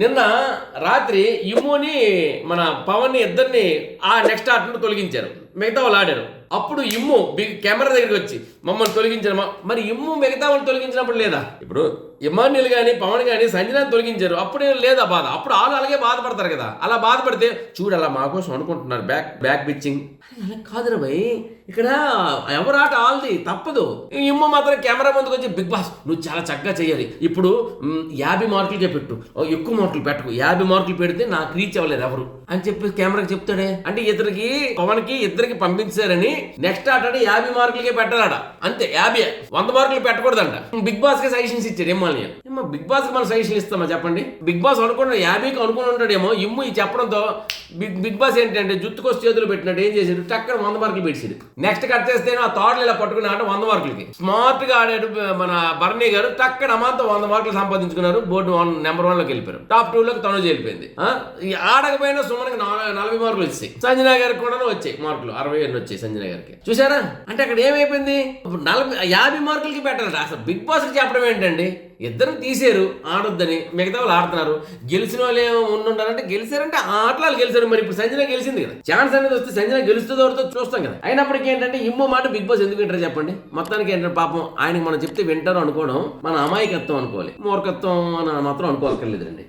నిన్న రాత్రి ఇమ్ముని మన పవన్ ఇద్దరిని ఆ నెక్స్ట్ ఆర్ట్ నుండి తొలగించారు. మిగతా వాళ్ళు ఆడారు. అప్పుడు ఇమ్ము కెమెరా దగ్గరికి వచ్చి మమ్మల్ని తొలగించారు. మరి ఇమ్ము మిగతా వాళ్ళు తొలగించినప్పుడు లేదా? ఇప్పుడు ఇమాన్యుల్ కానీ పవన్ కానీ సంజనాన్ని తొలగించారు. అప్పుడే లేదా బాధ? అప్పుడు వాళ్ళు అలాగే బాధపడతారు కదా. అలా బాధపడితే చూడు అలా మా కోసం అనుకుంటున్నారు బ్యాక్ పిచ్చింగ్. అలా కాదురా భయ్, ఇక్కడ ఎవరాట ఆల్ది తప్పదు. ఇమ్ము మాత్రం కెమెరా ముందుకు వచ్చి బిగ్ బాస్ నువ్వు చాలా చక్కగా చేయాలి, ఇప్పుడు 50 మార్కులకే పెట్టు, ఎక్కువ మార్కులు పెట్టకు, 50 మార్కులు పెడితే నాకు రీచ్ అవ్వలేదు ఎవరు అని చెప్పి కెమెరాకి చెప్తాడే. అంటే ఇద్దరికి పవన్ కి ఇద్దరికి పంపించారని నెక్స్ట్ ఆట 50 మార్కులకే పెట్టాలట. అంతే, 100 మార్కులు పెట్టకూడదంట. బిగ్ బాస్ కి సజెషన్స్ ఇచ్చాడు ఇమ్మాలి. బిగ్ బాస్ కి మనం సజెషన్ ఇస్తామా చెప్పండి? బిగ్ బాస్ అనుకున్నాడు 50కి అనుకుని ఉంటాడేమో. ఇమ్ము ఈ చెప్పడంతో బిగ్ బాస్ ఏంటంటే జుత్తుకొచ్చి చేతులు పెట్టినట్టు ఏం చేశాడు, టక్కన 100 మార్కులు పెట్టాడు. నెక్స్ట్ కట్ చేస్తే ఆ తోటలు ఇలా పట్టుకుని ఆట 100 మార్కులకి స్మార్ట్ గా ఆడాడు మన భరణి గారు. టక్కన అమాంతం 100 మార్కులు సంపాదించుకున్నారు. బోర్డు నెంబర్ 1 లోకి వెళ్ళిపోయారు. టాప్ 2 లోకి తను వెళ్ళిపోయింది. ఆడకపోయినా సుమన్కి 40 మార్కులు వచ్చాయి. సంజనా గారికి కూడా వచ్చాయి మార్కులు, 60 వచ్చాయి సంజనా గారికి. చూసారా? అంటే అక్కడ ఏమైపోయింది, 50 మార్కులకి పెట్టాలట. అసలు బిగ్ బాస్ కి చెప్పడం ఏంటండి, ఇద్దరు తీసారు ఆడొద్దని, మిగతా వాళ్ళు ఆడుతున్నారు. గెలిచిన వాళ్ళు ఉండాలంటే గెలిచారంటే ఆ ఆటలు గెలిచారు. మరి ఇప్పుడు సంజన గెలిచింది కదా, ఛాన్స్ అనేది వస్తే సంజన గెలుస్తుందో చూస్తాం కదా. అయినప్పటికీ ఏంటంటే ఇమ్మో మాట బిగ్ బాస్ ఎందుకు వింటారు చెప్పండి? మొత్తానికి ఏంటంటే పాపం ఆయనకి మనం చెప్తే వింటారు అనుకోవడం మన అమాయకత్వం అనుకోవాలి, మూర్ఖత్వం అని మాత్రం అనుకోవాలక్కర్లేదండి.